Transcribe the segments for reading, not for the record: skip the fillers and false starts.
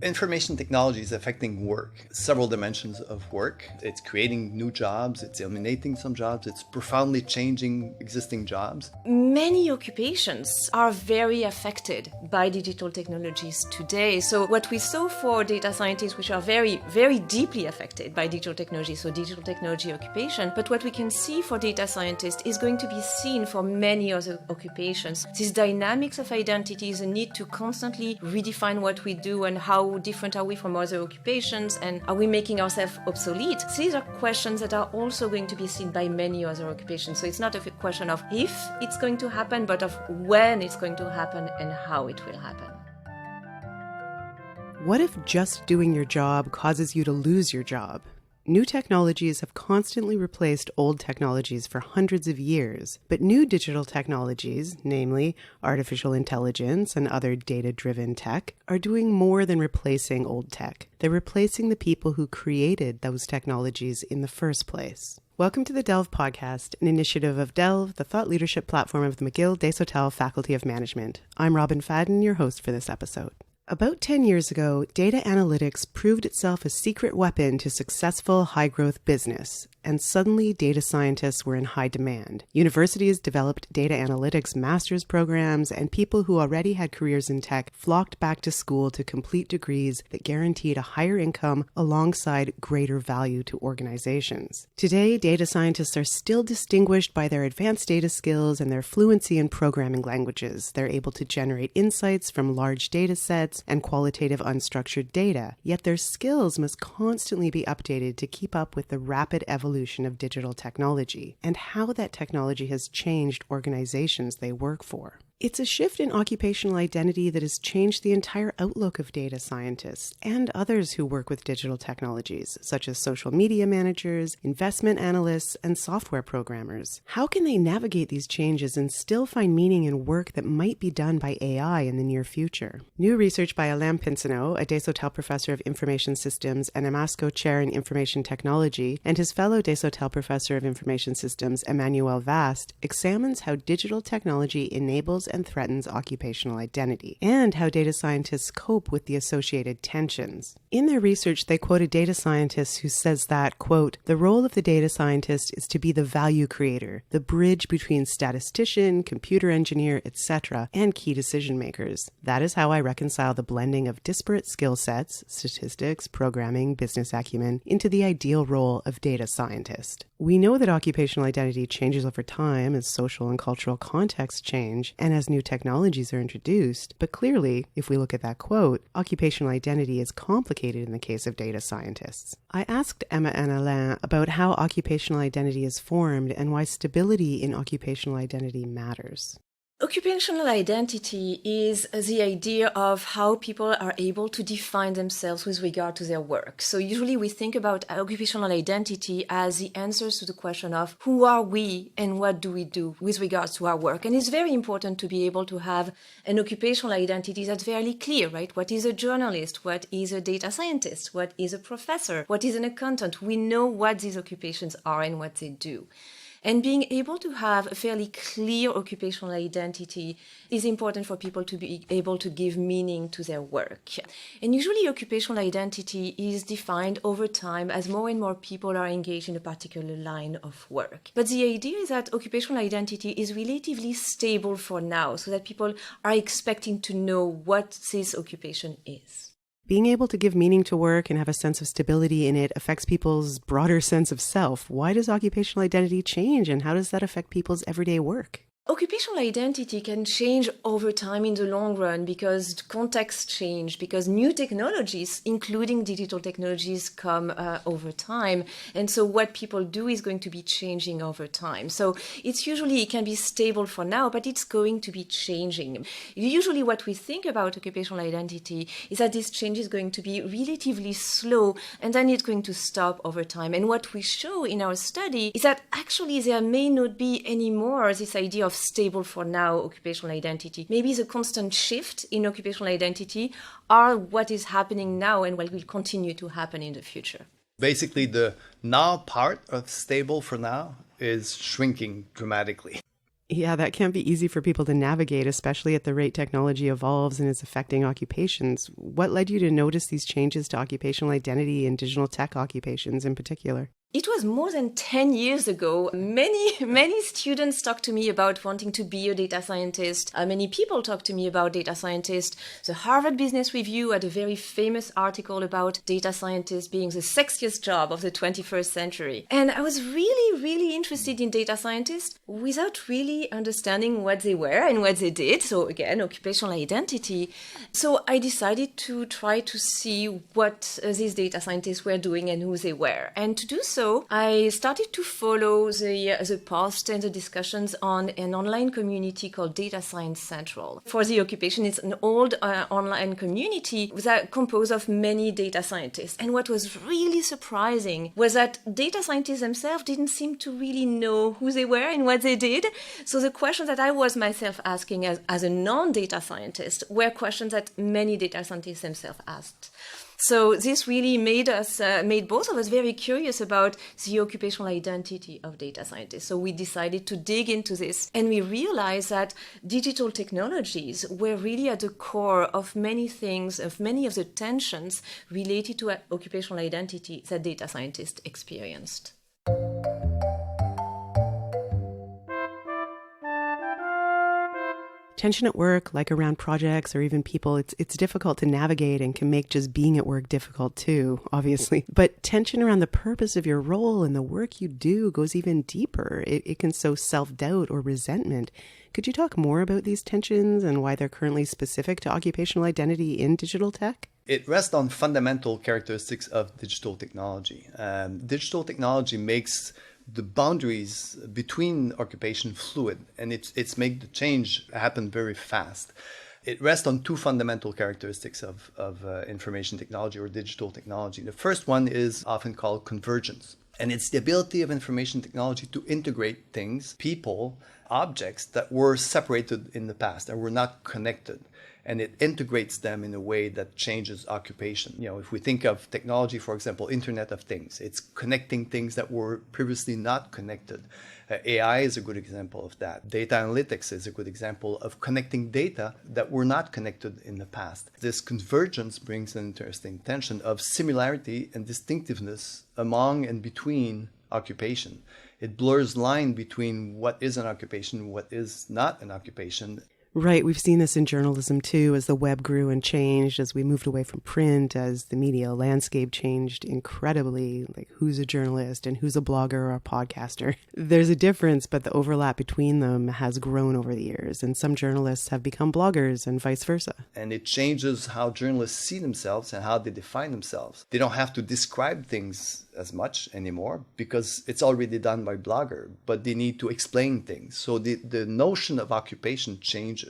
Information technology is affecting work, several dimensions of work. It's creating new jobs, it's eliminating some jobs, it's profoundly changing existing jobs. Many occupations are very affected by digital technologies today. So what we saw for data scientists, which are very, very deeply affected by digital technology, so digital technology occupation, but what we can see for data scientists is going to be seen for many other occupations. These dynamics of identity is a need to constantly redefine what we do and how different are we from other occupations, and are we making ourselves obsolete? These are questions that are also going to be seen by many other occupations. So it's not a question of if it's going to happen, but of when it's going to happen and how it will happen. What if just doing your job causes you to lose your job? New technologies have constantly replaced old technologies for hundreds of years, but new digital technologies, namely artificial intelligence and other data-driven tech, are doing more than replacing old tech. They're replacing the people who created those technologies in the first place. Welcome to the Delve podcast, an initiative of Delve, the thought leadership platform of the McGill Desautels Faculty of Management. I'm Robin Fadden, your host for this episode. About 10 years ago, data analytics proved itself a secret weapon to successful high-growth business, and suddenly data scientists were in high demand. Universities developed data analytics master's programs, and people who already had careers in tech flocked back to school to complete degrees that guaranteed a higher income alongside greater value to organizations. Today, data scientists are still distinguished by their advanced data skills and their fluency in programming languages. They're able to generate insights from large data sets and qualitative unstructured data, yet their skills must constantly be updated to keep up with the rapid evolution of digital technology and how that technology has changed organizations they work for. It's a shift in occupational identity that has changed the entire outlook of data scientists and others who work with digital technologies, such as social media managers, investment analysts, and software programmers. How can they navigate these changes and still find meaning in work that might be done by AI in the near future? New research by Alain Pinsonneault, a Desautels professor of information systems and IMASCO chair in information technology, and his fellow Desautels professor of information systems, Emmanuelle Vaast, examines how digital technology enables and threatens occupational identity, and how data scientists cope with the associated tensions. In their research, they quote a data scientist who says that, quote, "The role of the data scientist is to be the value creator, the bridge between statistician, computer engineer, etc., and key decision makers. That is how I reconcile the blending of disparate skill sets, statistics, programming, business acumen, into the ideal role of data scientist." We know that occupational identity changes over time as social and cultural contexts change and as new technologies are introduced, but clearly, if we look at that quote, occupational identity is complicated in the case of data scientists. I asked Emma and Alain about how occupational identity is formed and why stability in occupational identity matters. Occupational identity is the idea of how people are able to define themselves with regard to their work. So usually we think about occupational identity as the answers to the question of who are we and what do we do with regards to our work. And it's very important to be able to have an occupational identity that's fairly clear, right? What is a journalist? What is a data scientist? What is a professor? What is an accountant? We know what these occupations are and what they do. And being able to have a fairly clear occupational identity is important for people to be able to give meaning to their work. And usually occupational identity is defined over time as more and more people are engaged in a particular line of work. But the idea is that occupational identity is relatively stable for now, so that people are expecting to know what this occupation is. Being able to give meaning to work and have a sense of stability in it affects people's broader sense of self. Why does occupational identity change, and how does that affect people's everyday work? Occupational identity can change over time in the long run because contexts change, because new technologies, including digital technologies, come over time. And so what people do is going to be changing over time. So it can be stable for now, but it's going to be changing. Usually what we think about occupational identity is that this change is going to be relatively slow, and then it's going to stop over time. And what we show in our study is that actually there may not be anymore this idea of stable for now occupational identity. Maybe the constant shift in occupational identity are what is happening now and what will continue to happen in the future. Basically, the now part of stable for now is shrinking dramatically. Yeah, that can't be easy for people to navigate, especially at the rate technology evolves and is affecting occupations. What led you to notice these changes to occupational identity and digital tech occupations in particular? It was more than 10 years ago. Many students talked to me about wanting to be a data scientist. Many people talked to me about data scientists. The Harvard Business Review had a very famous article about data scientists being the sexiest job of the 21st century. And I was really interested in data scientists without really understanding what they were and what they did. So again, occupational identity. So I decided to try to see what these data scientists were doing and who they were. And to do so, I started to follow the posts and the discussions on an online community called Data Science Central. For the occupation, it's an old online community that composed of many data scientists. And what was really surprising was that data scientists themselves didn't seem to really know who they were and what they did. So the questions that I was myself asking as a non-data scientist were questions that many data scientists themselves asked. So this really made both of us very curious about the occupational identity of data scientists. So we decided to dig into this, and we realized that digital technologies were really at the core of many things, of many of the tensions related to occupational identity that data scientists experienced. Tension at work, like around projects or even people, it's difficult to navigate and can make just being at work difficult too, obviously. But tension around the purpose of your role and the work you do goes even deeper. It can sow self-doubt or resentment. Could you talk more about these tensions and why they're currently specific to occupational identity in digital tech? It rests on fundamental characteristics of digital technology. Digital technology makes the boundaries between occupation fluid, and it's make the change happen very fast. It rests on two fundamental characteristics of information technology or digital technology. The first one is often called convergence, and it's the ability of information technology to integrate things, people, objects that were separated in the past and were not connected. And it integrates them in a way that changes occupation. You know, if we think of technology, for example, Internet of Things, it's connecting things that were previously not connected. AI is a good example of that. Data analytics is a good example of connecting data that were not connected in the past. This convergence brings an interesting tension of similarity and distinctiveness among and between occupation. It blurs line between what is an occupation, what is not an occupation. Right. We've seen this in journalism too, as the web grew and changed, as we moved away from print, as the media landscape changed incredibly, like who's a journalist and who's a blogger or a podcaster. There's a difference, but the overlap between them has grown over the years, and some journalists have become bloggers and vice versa. And it changes how journalists see themselves and how they define themselves. They don't have to describe things as much anymore because it's already done by blogger, but they need to explain things. So the notion of occupation changes.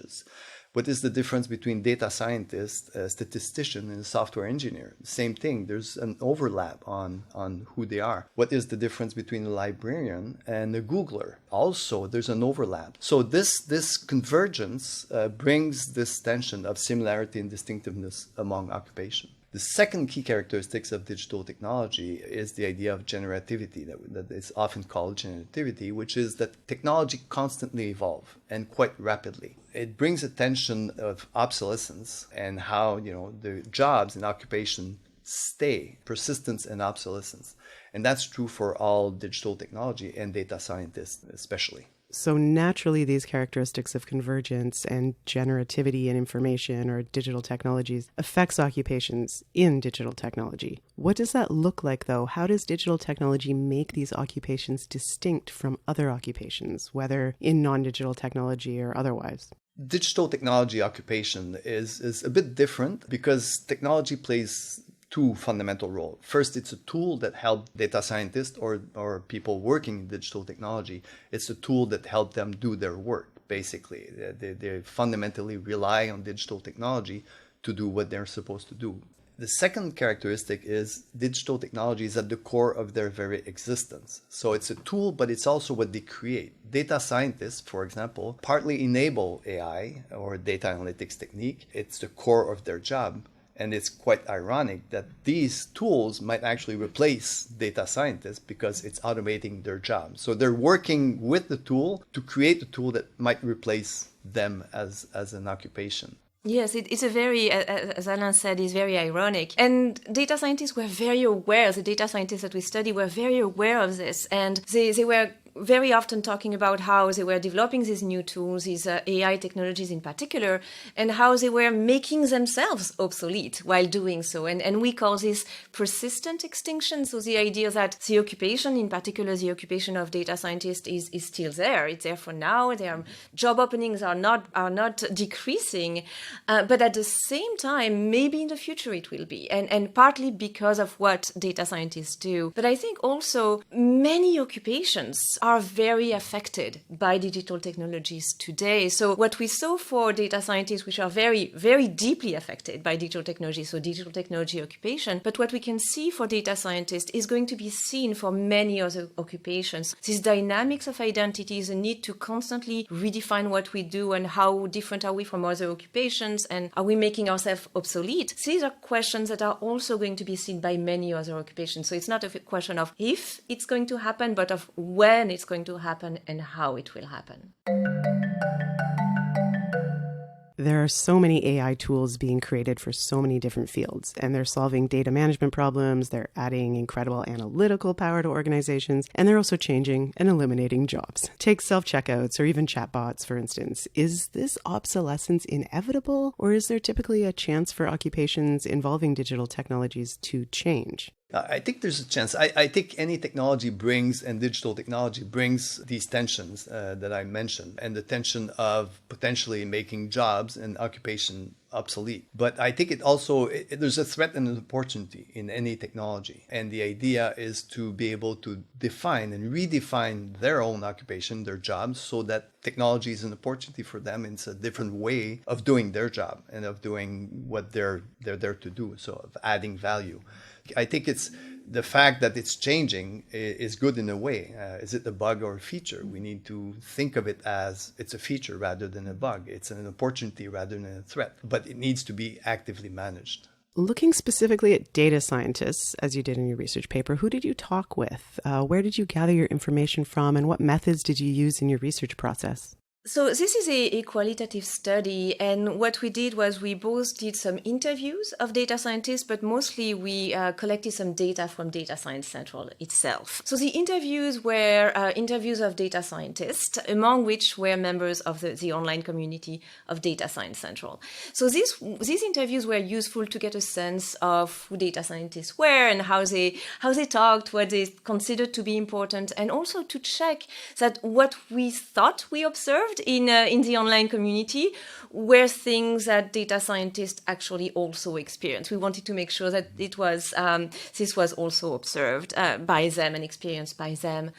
What is the difference between data scientist, a statistician, and a software engineer? Same thing. There's an overlap on who they are. What is the difference between a librarian and a Googler? Also, there's an overlap. So this convergence brings this tension of similarity and distinctiveness among occupation. The second key characteristics of digital technology is the idea of generativity, that is often called generativity, which is that technology constantly evolves and quite rapidly. It brings a tension of obsolescence and how the jobs and occupation stay, persistence and obsolescence. And that's true for all digital technology and data scientists especially. So naturally, these characteristics of convergence and generativity in information or digital technologies affects occupations in digital technology. What does that look like, though? How does digital technology make these occupations distinct from other occupations, whether in non-digital technology or otherwise? Digital technology occupation is a bit different because technology plays two fundamental roles. First, it's a tool that helps data scientists or people working in digital technology. It's a tool that helps them do their work, basically. They fundamentally rely on digital technology to do what they're supposed to do. The second characteristic is digital technology is at the core of their very existence. So it's a tool, but it's also what they create. Data scientists, for example, partly enable AI or data analytics technique. It's the core of their job. And it's quite ironic that these tools might actually replace data scientists because it's automating their job. So they're working with the tool to create a tool that might replace them as an occupation. Yes, it's a very, as Alain said, it's very ironic. And data scientists were very aware, the data scientists that we study were very aware of this. And they were very often talking about how they were developing these new tools, these AI technologies in particular, and how they were making themselves obsolete while doing so. And we call this persistent extinction. So the idea that the occupation, in particular the occupation of data scientists, is still there. It's there for now. Their job openings are not decreasing. But at the same time, maybe in the future it will be. And partly because of what data scientists do. But I think also many occupations are very affected by digital technologies today. So what we saw for data scientists, which are very, very deeply affected by digital technology, so digital technology occupation, but what we can see for data scientists is going to be seen for many other occupations. These dynamics of identities, the need to constantly redefine what we do and how different are we from other occupations and are we making ourselves obsolete? These are questions that are also going to be seen by many other occupations. So it's not a question of if it's going to happen, but of when it's going to happen and how it will happen. There are so many AI tools being created for so many different fields, and they're solving data management problems, they're adding incredible analytical power to organizations, and they're also changing and eliminating jobs. Take self-checkouts or even chatbots, for instance. Is this obsolescence inevitable, or is there typically a chance for occupations involving digital technologies to change? I think there's a chance. I think any technology brings, and digital technology brings these tensions that I mentioned, and the tension of potentially making jobs and occupation obsolete. But I think there's a threat and an opportunity in any technology. And the idea is to be able to define and redefine their own occupation, their jobs, so that technology is an opportunity for them. It's a different way of doing their job and of doing what they're there to do, so of adding value. I think it's the fact that it's changing is good in a way. Is it a bug or a feature? We need to think of it as it's a feature rather than a bug. It's an opportunity rather than a threat, but it needs to be actively managed. Looking specifically at data scientists, as you did in your research paper, who did you talk with? Where did you gather your information from, and what methods did you use in your research process? So this is a qualitative study, and what we did was we both did some interviews of data scientists, but mostly we collected some data from Data Science Central itself. So the interviews were interviews of data scientists, among which were members of the online community of Data Science Central. So these interviews were useful to get a sense of who data scientists were and how they talked, what they considered to be important, and also to check that what we thought we observed in the online community were things that data scientists actually also experienced. We wanted to make sure that this was also observed by them and experienced by them.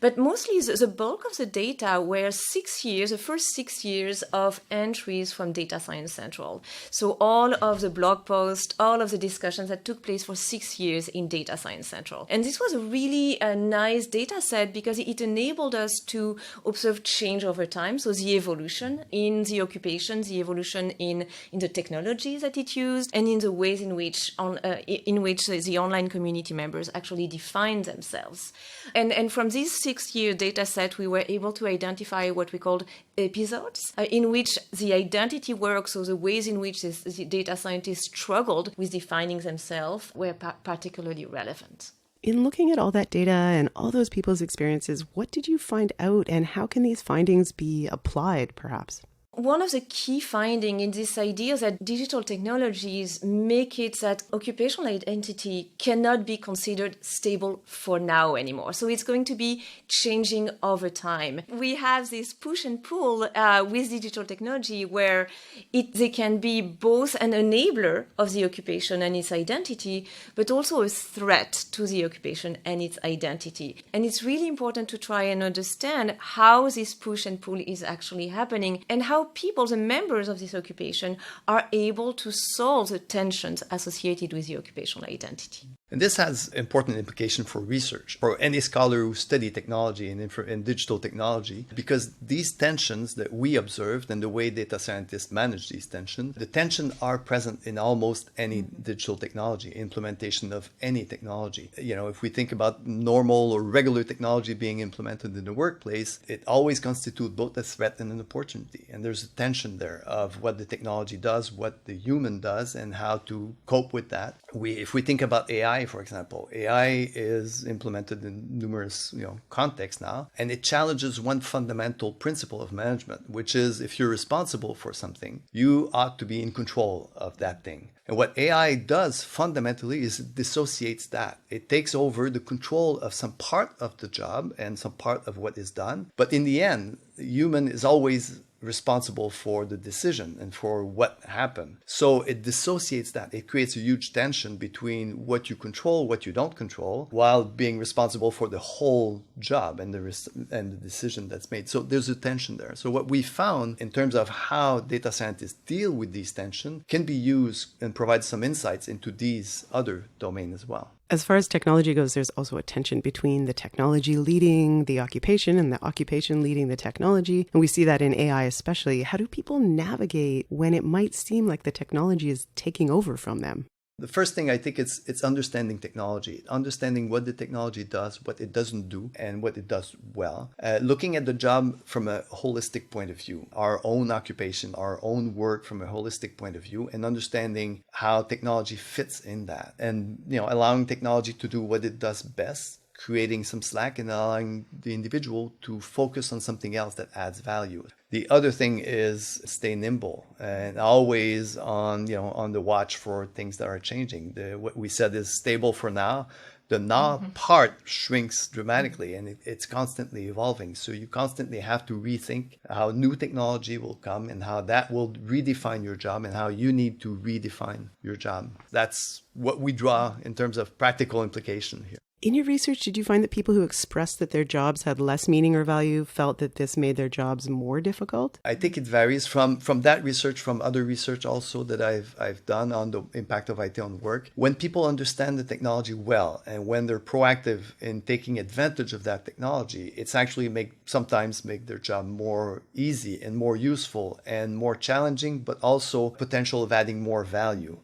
But mostly the bulk of the data were the first 6 years of entries from Data Science Central. So all of the blog posts, all of the discussions that took place for 6 years in Data Science Central. And this was a really nice data set because it enabled us to observe change over time. So the evolution in the occupation, the evolution in the technologies that it used, and in the ways in which the online community members actually defined themselves. And from this 6-year data set, we were able to identify what we called episodes, in which the identity work, so the ways in which the data scientists struggled with defining themselves, were particularly relevant. In looking at all that data and all those people's experiences, what did you find out, and how can these findings be applied, perhaps? One of the key findings in this idea is that digital technologies make it that occupational identity cannot be considered stable for now anymore. So it's going to be changing over time. We have this push and pull with digital technology where they can be both an enabler of the occupation and its identity, but also a threat to the occupation and its identity. And it's really important to try and understand how this push and pull is actually happening and how people, the members of this occupation, are able to solve the tensions associated with the occupational identity. And this has important implication for research, for any scholar who study technology and digital technology, because these tensions that we observed and the way data scientists manage these tensions, the tensions are present in almost any digital technology, implementation of any technology. If we think about normal or regular technology being implemented in the workplace, it always constitutes both a threat and an opportunity. And there's a tension there of what the technology does, what the human does, and how to cope with that. If we think about AI, for example, AI is implemented in numerous contexts now, and it challenges one fundamental principle of management, which is if you're responsible for something, you ought to be in control of that thing. And what AI does fundamentally is it dissociates that. It takes over the control of some part of the job and some part of what is done. But in the end, the human is always responsible for the decision and for what happened. So it dissociates that. It creates a huge tension between what you control, what you don't control, while being responsible for the whole job and the decision that's made. So there's a tension there. So what we found in terms of how data scientists deal with these tensions can be used and provide some insights into these other domains as well. As far as technology goes, there's also a tension between the technology leading the occupation and the occupation leading the technology. And we see that in AI especially. How do people navigate when it might seem like the technology is taking over from them? The first thing I think it's understanding technology, understanding what the technology does, what it doesn't do, and what it does well. Looking at the job from a holistic point of view, our own occupation, our own work from a holistic point of view, and understanding how technology fits in that. And allowing technology to do what it does best, creating some slack and allowing the individual to focus on something else that adds value. The other thing is stay nimble and always on the watch for things that are changing. What we said is stable for now. The now part shrinks dramatically and it's constantly evolving. So you constantly have to rethink how new technology will come and how that will redefine your job and how you need to redefine your job. That's what we draw in terms of practical implication here. In your research, did you find that people who expressed that their jobs had less meaning or value felt that this made their jobs more difficult? I think it varies from that research, from other research also that I've done on the impact of IT on work. When people understand the technology well and when they're proactive in taking advantage of that technology, it's actually sometimes make their job more easy and more useful and more challenging, but also potential of adding more value.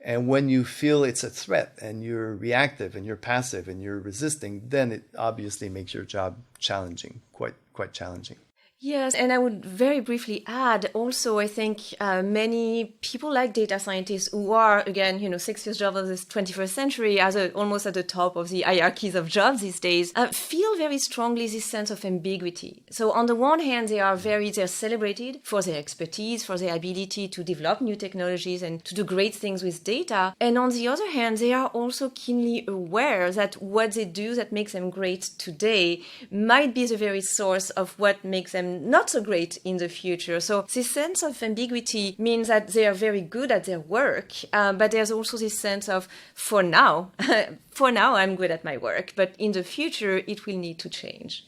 And when you feel it's a threat and you're reactive and you're passive and you're resisting, then it obviously makes your job challenging, quite challenging. Yes, and I would very briefly add also, I think many people like data scientists who are, again, 6 years job of this 21st century, almost at the top of the hierarchies of jobs these days, feel very strongly this sense of ambiguity. So on the one hand, they're celebrated for their expertise, for their ability to develop new technologies and to do great things with data. And on the other hand, they are also keenly aware that what they do that makes them great today might be the very source of what makes them not so great in the future. So this sense of ambiguity means that they are very good at their work, but there's also this sense of, for now, I'm good at my work, but in the future, it will need to change.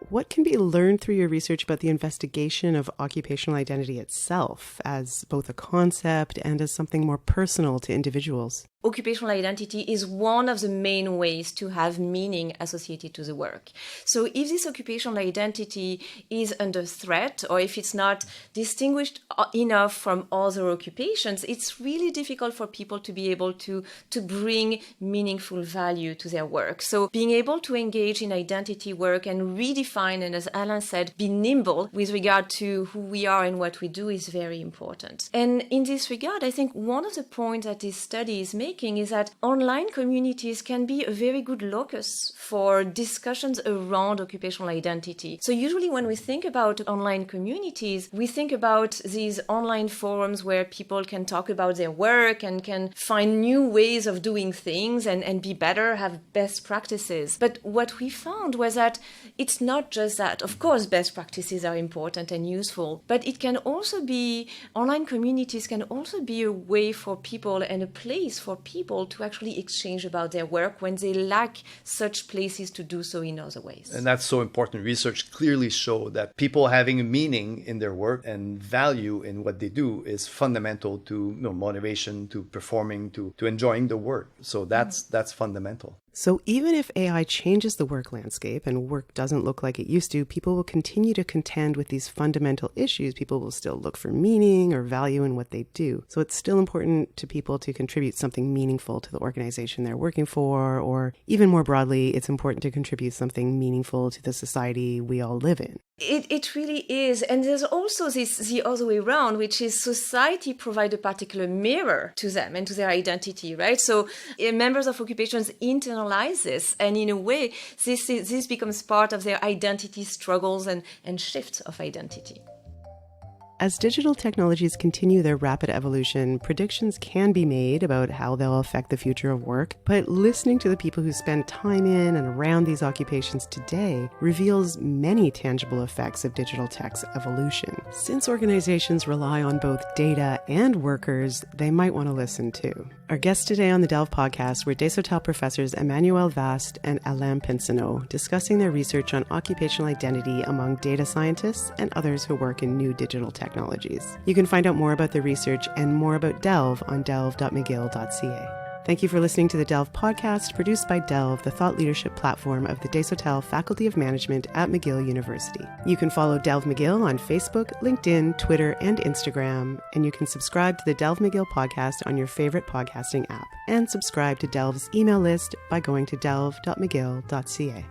What can be learned through your research about the investigation of occupational identity itself as both a concept and as something more personal to individuals? Occupational identity is one of the main ways to have meaning associated to the work. So if this occupational identity is under threat, or if it's not distinguished enough from other occupations, it's really difficult for people to be able to bring meaningful value to their work. So being able to engage in identity work and redefine, and as Alain said, be nimble with regard to who we are and what we do is very important. And in this regard, I think one of the points that this study is making is that online communities can be a very good locus for discussions around occupational identity. So usually when we think about online communities, we think about these online forums where people can talk about their work and can find new ways of doing things and be better, have best practices. But what we found was that it's not not just that. Of course, best practices are important and useful, but it can also be, online communities can also be a way for people and a place for people to actually exchange about their work when they lack such places to do so in other ways. And that's so important. Research clearly show that people having a meaning in their work and value in what they do is fundamental to motivation, to performing, to enjoying the work. So that's fundamental. So even if AI changes the work landscape and work doesn't look like it used to, people will continue to contend with these fundamental issues. People will still look for meaning or value in what they do. So it's still important to people to contribute something meaningful to the organization they're working for, or even more broadly, it's important to contribute something meaningful to the society we all live in. It really is. And there's also the other way around, which is society provide a particular mirror to them and to their identity, right? So members of occupations internalize this, and in a way, this becomes part of their identity struggles and shifts of identity. As digital technologies continue their rapid evolution, predictions can be made about how they'll affect the future of work, but listening to the people who spend time in and around these occupations today reveals many tangible effects of digital tech's evolution. Since organizations rely on both data and workers, they might want to listen too. Our guests today on the Delve podcast were Desautels professors Emmanuelle Vaast and Alain Pinsonneault, discussing their research on occupational identity among data scientists and others who work in new digital technologies. You can find out more about the research and more about Delve on delve.mcgill.ca. Thank you for listening to the Delve podcast, produced by Delve, the thought leadership platform of the Desautels Faculty of Management at McGill University. You can follow Delve McGill on Facebook, LinkedIn, Twitter, and Instagram, and you can subscribe to the Delve McGill podcast on your favorite podcasting app. And subscribe to Delve's email list by going to delve.mcgill.ca.